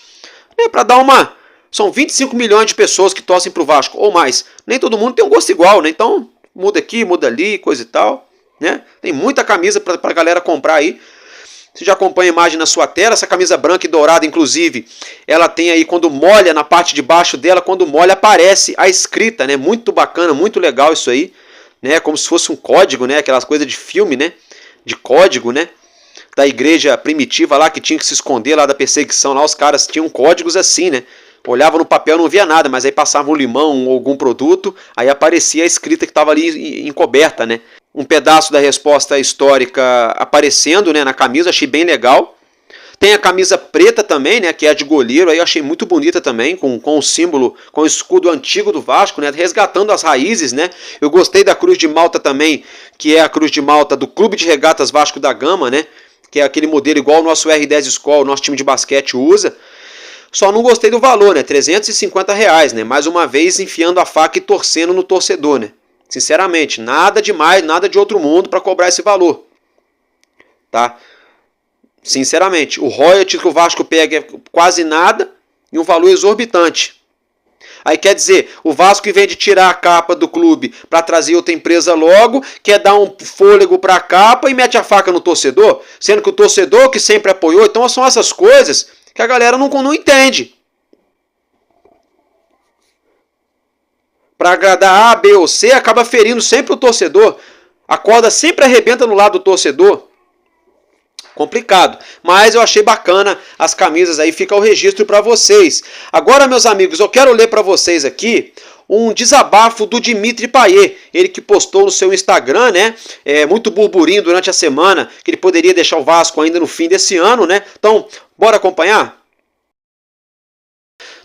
Para dar uma... São 25 milhões de pessoas que torcem pro Vasco, ou mais. Nem todo mundo tem um gosto igual, né? Então, muda aqui, muda ali, coisa e tal. Né? Tem muita camisa pra galera comprar aí. Você já acompanha a imagem na sua tela. Essa camisa branca e dourada, inclusive, ela tem aí, quando molha, na parte de baixo dela, quando molha, aparece a escrita, né? Muito bacana, muito legal isso aí. Né, como se fosse um código, né, aquelas coisas de filme, né, de código, né, da igreja primitiva lá que tinha que se esconder lá da perseguição, lá os caras tinham códigos assim, né, olhava no papel não via nada, mas aí passava um limão ou algum produto, aí aparecia a escrita que estava ali encoberta, né, um pedaço da resposta histórica aparecendo, né, na camisa, achei bem legal. Tem a camisa preta também, né, que é a de goleiro, aí eu achei muito bonita também, com o símbolo, com o escudo antigo do Vasco, né, resgatando as raízes, né. Eu gostei da Cruz de Malta também, que é a Cruz de Malta do Clube de Regatas Vasco da Gama, né, que é aquele modelo igual o nosso R10 Skol, o nosso time de basquete usa. Só não gostei do valor, né, R$350, né, mais uma vez enfiando a faca e torcendo no torcedor, né. Sinceramente, nada demais, nada de outro mundo para cobrar esse valor, tá? Sinceramente, o royalty que o Vasco pega é quase nada e um valor exorbitante. Aí quer dizer, o Vasco, em vez de tirar a capa do clube para trazer outra empresa logo, quer dar um fôlego para a capa e mete a faca no torcedor, sendo que o torcedor que sempre apoiou. Então são essas coisas que a galera não entende. Para agradar A, B ou C, acaba ferindo sempre o torcedor. A corda sempre arrebenta no lado do torcedor. Complicado, mas eu achei bacana as camisas aí, fica o registro para vocês. Agora, meus amigos, eu quero ler para vocês aqui um desabafo do Dimitri Payet, ele que postou no seu Instagram, né, muito burburinho durante a semana, que ele poderia deixar o Vasco ainda no fim desse ano, né, então, bora acompanhar?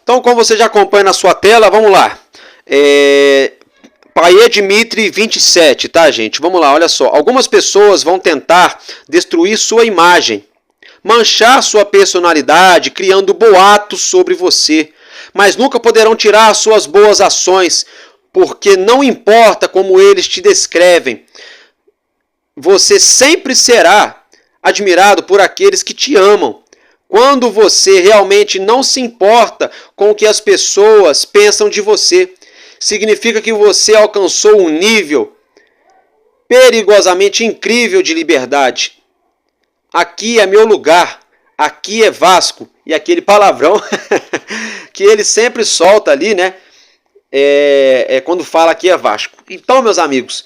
Então, como você já acompanha na sua tela, vamos lá. Payet Dimitri 27, tá, gente? Vamos lá, olha só. Algumas pessoas vão tentar destruir sua imagem, manchar sua personalidade, criando boatos sobre você, mas nunca poderão tirar suas boas ações, porque não importa como eles te descrevem, você sempre será admirado por aqueles que te amam. Quando você realmente não se importa com o que as pessoas pensam de você, significa que você alcançou um nível perigosamente incrível de liberdade. Aqui é meu lugar, aqui é Vasco. E aquele palavrão que ele sempre solta ali, né? Quando fala aqui é Vasco. Então, meus amigos,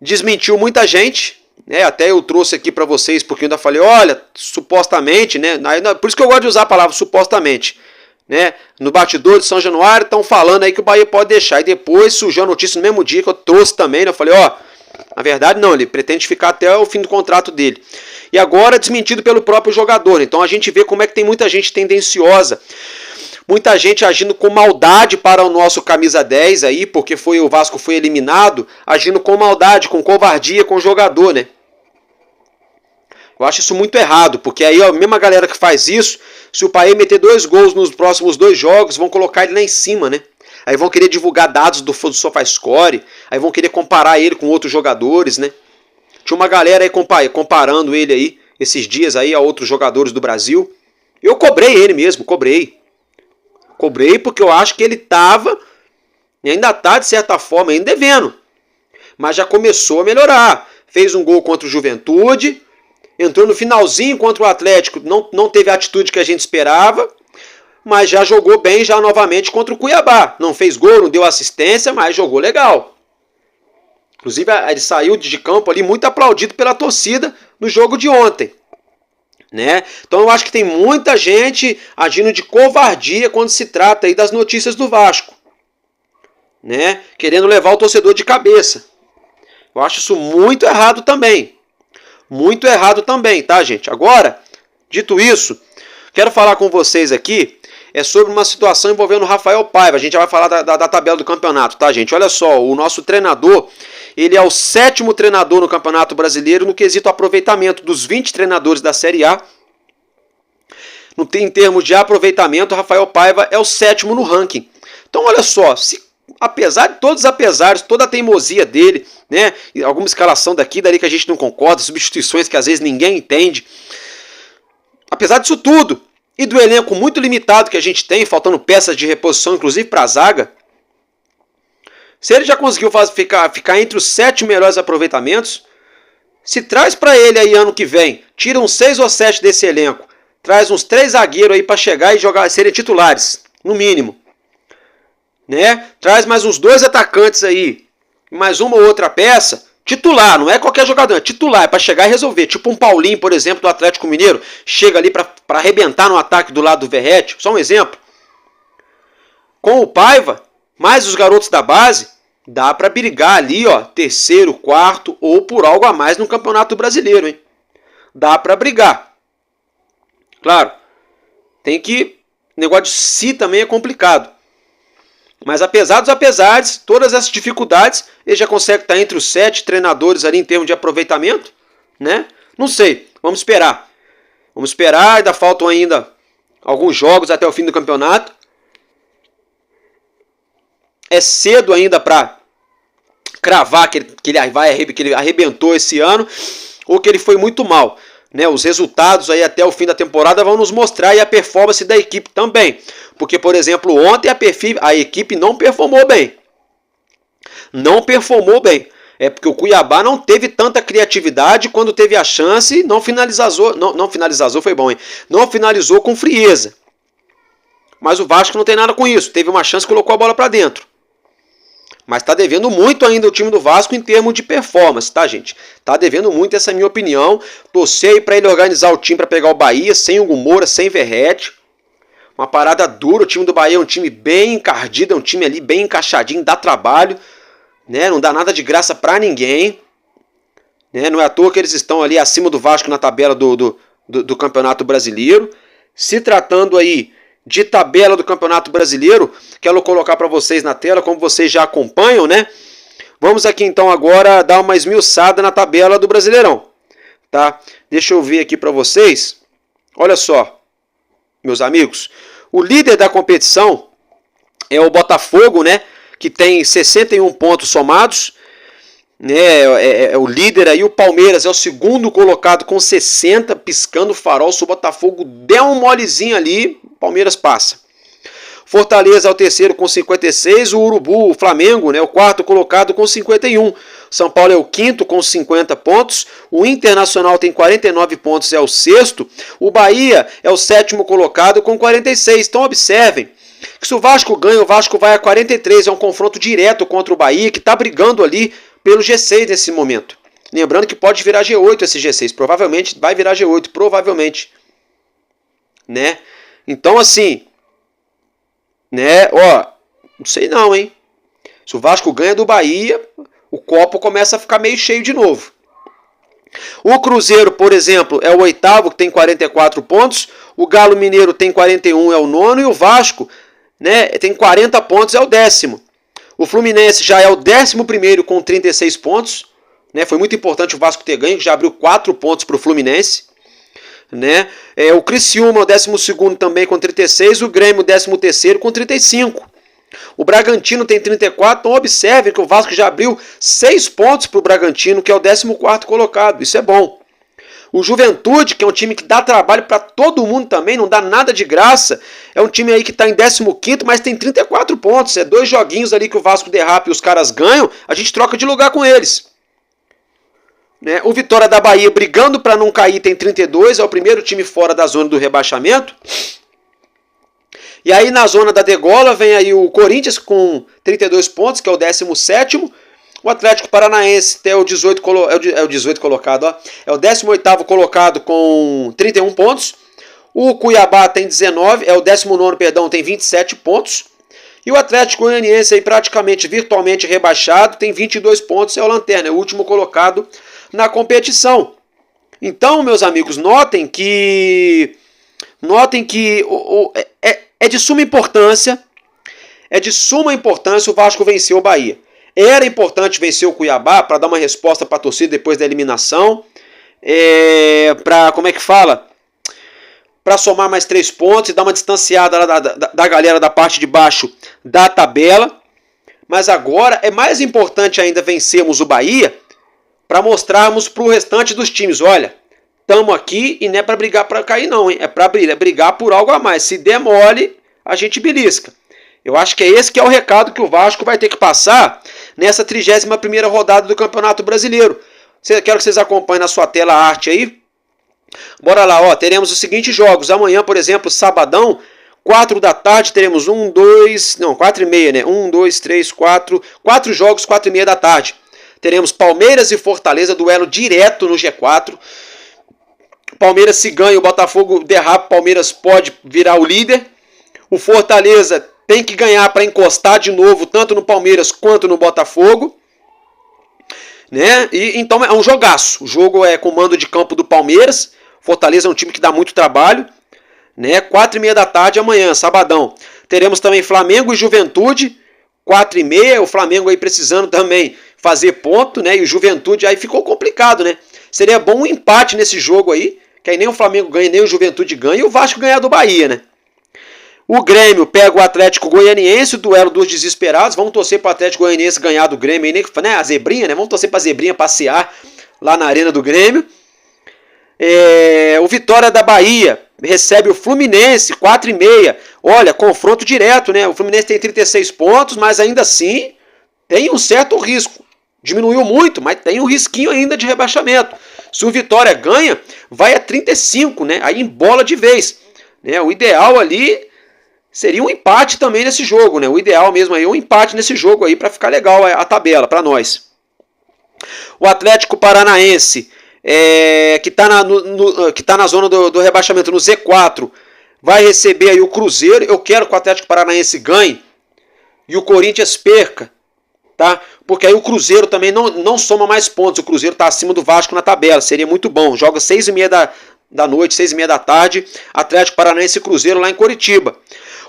desmentiu muita gente, né? Até eu trouxe aqui para vocês, porque eu ainda falei, olha, supostamente, né? Por isso que eu gosto de usar a palavra supostamente. Né? No bastidor de São Januário estão falando aí que o Bahia pode deixar. E depois surgiu a notícia no mesmo dia que eu trouxe também. Né? Eu falei, ó, na verdade não, ele pretende ficar até o fim do contrato dele. E agora desmentido pelo próprio jogador. Então a gente vê como é que tem muita gente tendenciosa. Muita gente agindo com maldade para o nosso camisa 10 aí, porque o Vasco foi eliminado, agindo com maldade, com covardia com o jogador, né? Eu acho isso muito errado, porque aí a mesma galera que faz isso, se o Payet meter 2 gols nos próximos 2 jogos, vão colocar ele lá em cima, né? Aí vão querer divulgar dados do SofaScore, aí vão querer comparar ele com outros jogadores, né? Tinha uma galera aí comparando ele aí, esses dias aí, a outros jogadores do Brasil. Eu cobrei ele mesmo, cobrei. Cobrei porque eu acho que ele estava, e ainda está de certa forma, ainda devendo. Mas já começou a melhorar. fez um gol contra o Juventude, entrou no finalzinho contra o Atlético, não teve a atitude que a gente esperava, mas já jogou bem já novamente contra o Cuiabá. Não fez gol, não deu assistência, mas jogou legal. Inclusive, ele saiu de campo ali muito aplaudido pela torcida no jogo de ontem. Né? Então eu acho que tem muita gente agindo de covardia quando se trata aí das notícias do Vasco, né? Querendo levar o torcedor de cabeça. Eu acho isso muito errado também. Muito errado também, tá, gente? Agora, dito isso, quero falar com vocês aqui sobre uma situação envolvendo o Rafael Paiva. A gente já vai falar da tabela do campeonato, tá, gente? Olha só, o nosso treinador, ele é o 7º treinador no Campeonato Brasileiro no quesito aproveitamento dos 20 treinadores da Série A. Em termos de aproveitamento, o Rafael Paiva é o 7º no ranking. Então, olha só, apesar de todos os apesares, toda a teimosia dele, né, alguma escalação daqui, dali que a gente não concorda, substituições que às vezes ninguém entende, apesar disso tudo, e do elenco muito limitado que a gente tem, faltando peças de reposição, inclusive para a zaga, se ele já conseguiu ficar entre os 7 melhores aproveitamentos, se traz para ele aí ano que vem, tira uns 6 ou 7 desse elenco, traz uns 3 zagueiros aí para chegar e jogar, serem titulares, no mínimo. Né? Traz mais uns 2 atacantes aí, mais uma ou outra peça, titular, não é qualquer jogador, é titular, é para chegar e resolver. Tipo um Paulinho, por exemplo, do Atlético Mineiro, chega ali para arrebentar no ataque do lado do Verratti, só um exemplo. Com o Paiva, mais os garotos da base, dá para brigar ali, ó, 3º, 4º ou por algo a mais no Campeonato Brasileiro, hein? Dá para brigar. Claro, tem que... O negócio de si também é complicado. Mas apesar dos apesares, todas essas dificuldades, ele já consegue estar entre os 7 treinadores ali em termos de aproveitamento, né? Não sei, vamos esperar. Vamos esperar, ainda faltam alguns jogos até o fim do campeonato. É cedo ainda para cravar que ele arrebentou esse ano ou que ele foi muito mal. Né, os resultados aí até o fim da temporada vão nos mostrar e a performance da equipe também. Porque, por exemplo, ontem a equipe não performou bem. Não performou bem. É porque o Cuiabá não teve tanta criatividade quando teve a chance, não finalizou, foi bom, hein? Não finalizou com frieza. Mas o Vasco não tem nada com isso. Teve uma chance e colocou a bola para dentro. Mas está devendo muito ainda o time do Vasco em termos de performance, tá, gente? Tá devendo muito, essa é a minha opinião. Torcer aí para ele organizar o time para pegar o Bahia, sem Hugo Moura, sem Verratti. Uma parada dura, o time do Bahia é um time bem encardido, é um time ali bem encaixadinho, dá trabalho, né? Não dá nada de graça para ninguém. Né? Não é à toa que eles estão ali acima do Vasco na tabela do Campeonato Brasileiro. Se tratando aí de tabela do Campeonato Brasileiro, quero colocar para vocês na tela, como vocês já acompanham, né? Vamos aqui então agora dar uma esmiuçada na tabela do Brasileirão, tá? Deixa eu ver aqui para vocês. Olha só, meus amigos, o líder da competição é o Botafogo, né? Que tem 61 pontos somados, né? É o líder aí. O Palmeiras é o segundo colocado com 60, piscando o farol. Se o Botafogo der um molezinho ali, Palmeiras passa. Fortaleza é o terceiro com 56, o Urubu, o Flamengo, né, o quarto colocado com 51. São Paulo é o quinto com 50 pontos, o Internacional tem 49 pontos, é o sexto. O Bahia é o sétimo colocado com 46. Então observem que se o Vasco ganha, o Vasco vai a 43, é um confronto direto contra o Bahia, que está brigando ali pelo G6 nesse momento. Lembrando que pode virar G8 esse G6, provavelmente vai virar G8, provavelmente. Né? Então, assim, né, ó, não sei não, hein? Se o Vasco ganha do Bahia, o copo começa a ficar meio cheio de novo. O Cruzeiro, por exemplo, é o oitavo, que tem 44 pontos. O Galo Mineiro tem 41, é o nono. E o Vasco, né, tem 40 pontos, é o décimo. O Fluminense já é o 11º com 36 pontos. Né? Foi muito importante o Vasco ter ganho, que já abriu 4 pontos para o Fluminense. Né? O Criciúma é o 12º também com 36, o Grêmio 13º com 35. O Bragantino tem 34, então observe que o Vasco já abriu 6 pontos para o Bragantino, que é o 14º colocado, isso é bom. O Juventude, que é um time que dá trabalho para todo mundo também, não dá nada de graça, é um time aí que está em 15º, mas tem 34 pontos, é 2 joguinhos ali que o Vasco derrapa e os caras ganham, a gente troca de lugar com eles. né? O Vitória da Bahia brigando para não cair tem 32, é o primeiro time fora da zona do rebaixamento. E aí na zona da degola vem aí o Corinthians com 32 pontos, que é o 17º. O Atlético Paranaense é o 18 colocado, ó. É o 18º colocado com 31 pontos. O Cuiabá tem 19, é o 19º, perdão, tem 27 pontos. E o Atlético Goianiense aí praticamente virtualmente rebaixado, tem 22 pontos, é o lanterna, é o último colocado na competição. Então, meus amigos, notem que é de suma importância o Vasco vencer o Bahia. Era importante vencer o Cuiabá para dar uma resposta para a torcida depois da eliminação, para somar mais 3 pontos e dar uma distanciada da galera da parte de baixo da tabela. Mas agora é mais importante ainda vencermos o Bahia para mostrarmos para o restante dos times, olha, estamos aqui e não é para brigar para cair não, hein? É para brigar por algo a mais. Se der mole, a gente belisca. Eu acho que esse que é o recado que o Vasco vai ter que passar nessa 31ª rodada do Campeonato Brasileiro. Quero que vocês acompanhem na sua tela a arte aí. Bora lá, ó, teremos os seguintes jogos. Amanhã, por exemplo, sabadão, 4 da tarde, teremos 4h30, né? 1, 2, 3, 4 jogos, 4h30 da tarde. Teremos Palmeiras e Fortaleza, duelo direto no G4. Palmeiras se ganha, o Botafogo derrapa, Palmeiras pode virar o líder. O Fortaleza tem que ganhar para encostar de novo, tanto no Palmeiras quanto no Botafogo. Né? E, então é um jogaço. O jogo é com mando de campo do Palmeiras. Fortaleza é um time que dá muito trabalho. Né? 4h30 da tarde amanhã, sabadão. Teremos também Flamengo e Juventude. 4h30, o Flamengo aí precisando também fazer ponto, né? E o Juventude aí ficou complicado, né? Seria bom um empate nesse jogo aí, que aí nem o Flamengo ganha, nem o Juventude ganha, e o Vasco ganhar do Bahia, né? O Grêmio pega o Atlético Goianiense, o duelo dos desesperados. Vamos torcer para o Atlético Goianiense ganhar do Grêmio, né? A zebrinha, né? Vamos torcer para a zebrinha passear lá na arena do Grêmio. O Vitória da Bahia recebe o Fluminense, 4h30. Olha, confronto direto, né? O Fluminense tem 36 pontos, mas ainda assim tem um certo risco. Diminuiu muito, mas tem um risquinho ainda de rebaixamento. Se o Vitória ganha, vai a 35, né? Aí embola de vez. Né? O ideal ali seria um empate também nesse jogo, né? O ideal mesmo aí é um empate nesse jogo aí para ficar legal a tabela para nós. O Atlético Paranaense, que está na zona do rebaixamento, no Z4, vai receber aí o Cruzeiro. Eu quero que o Atlético Paranaense ganhe e o Corinthians perca, tá? Porque aí o Cruzeiro também não soma mais pontos. O Cruzeiro está acima do Vasco na tabela, seria muito bom. Joga 6h30 da noite, 6h30 da tarde, Atlético Paranaense e Cruzeiro lá em Coritiba.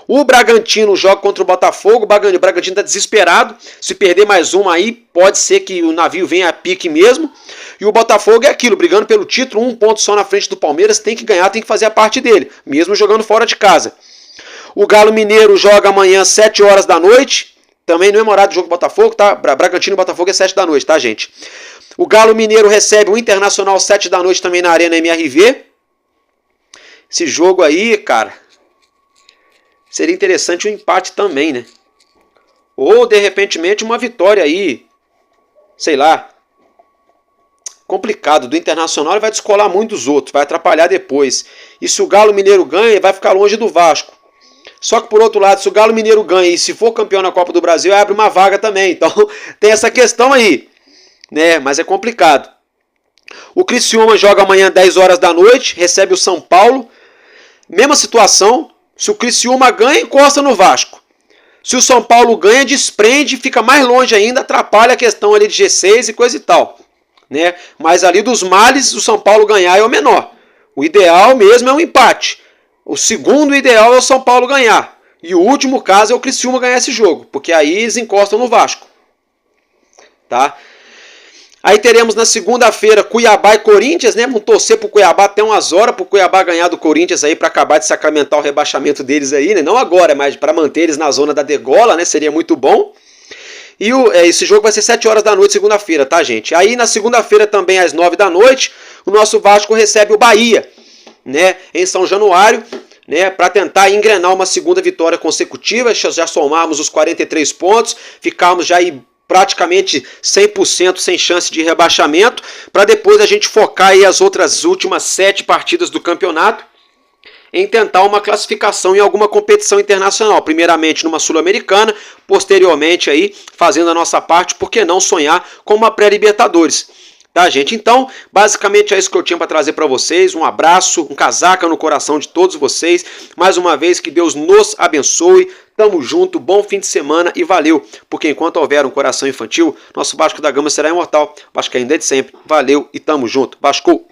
O Bragantino joga contra o Botafogo. O Bragantino está desesperado. Se perder mais uma aí, pode ser que o navio venha a pique mesmo. E o Botafogo é aquilo, brigando pelo título, 1 ponto só na frente do Palmeiras. Tem que ganhar, tem que fazer a parte dele, mesmo jogando fora de casa. O Galo Mineiro joga amanhã, 7 horas da noite. Também no mesmo horário do jogo do Botafogo, tá? Bragantino e Botafogo é 7 da noite, tá, gente? O Galo Mineiro recebe o Internacional 7 da noite também na Arena MRV. Esse jogo aí, cara, seria interessante um empate também, né? Ou, de repente, uma vitória aí, sei lá, complicado. Do Internacional ele vai descolar muito dos outros, vai atrapalhar depois. E se o Galo Mineiro ganha, vai ficar longe do Vasco. Só que, por outro lado, se o Galo Mineiro ganha e se for campeão na Copa do Brasil, abre uma vaga também. Então, tem essa questão aí, né? Mas é complicado. O Criciúma joga amanhã 10 horas da noite, recebe o São Paulo. Mesma situação. Se o Criciúma ganha, encosta no Vasco. Se o São Paulo ganha, desprende, fica mais longe ainda, atrapalha a questão ali de G6 e coisa e tal. Né? Mas ali dos males, o São Paulo ganhar é o menor. O ideal mesmo é um empate. O segundo ideal é o São Paulo ganhar. E o último caso é o Criciúma ganhar esse jogo, porque aí eles encostam no Vasco. Tá? Aí teremos na segunda-feira Cuiabá e Corinthians, né? Vamos torcer pro Cuiabá até umas horas, pro Cuiabá ganhar do Corinthians aí, para acabar de sacramentar o rebaixamento deles aí, né? Não agora, mas para manter eles na zona da degola, né? Seria muito bom. E esse jogo vai ser 7 horas da noite, segunda-feira, tá, gente? Aí na segunda-feira também, às 9 da noite, o nosso Vasco recebe o Bahia, né? Em São Januário, né? Para tentar engrenar uma segunda vitória consecutiva, já somarmos os 43 pontos, ficarmos já aí praticamente 100% sem chance de rebaixamento, para depois a gente focar aí as outras últimas 7 partidas do campeonato em tentar uma classificação em alguma competição internacional, primeiramente numa Sul-Americana, posteriormente aí fazendo a nossa parte, por que não sonhar com uma pré-Libertadores, tá, gente? Então, basicamente é isso que eu tinha para trazer para vocês. Um abraço, um casaca no coração de todos vocês. Mais uma vez, que Deus nos abençoe. Tamo junto, bom fim de semana e valeu, porque enquanto houver um coração infantil, nosso Vasco da Gama será imortal. Vasco ainda é de sempre. Valeu e tamo junto. Vasco!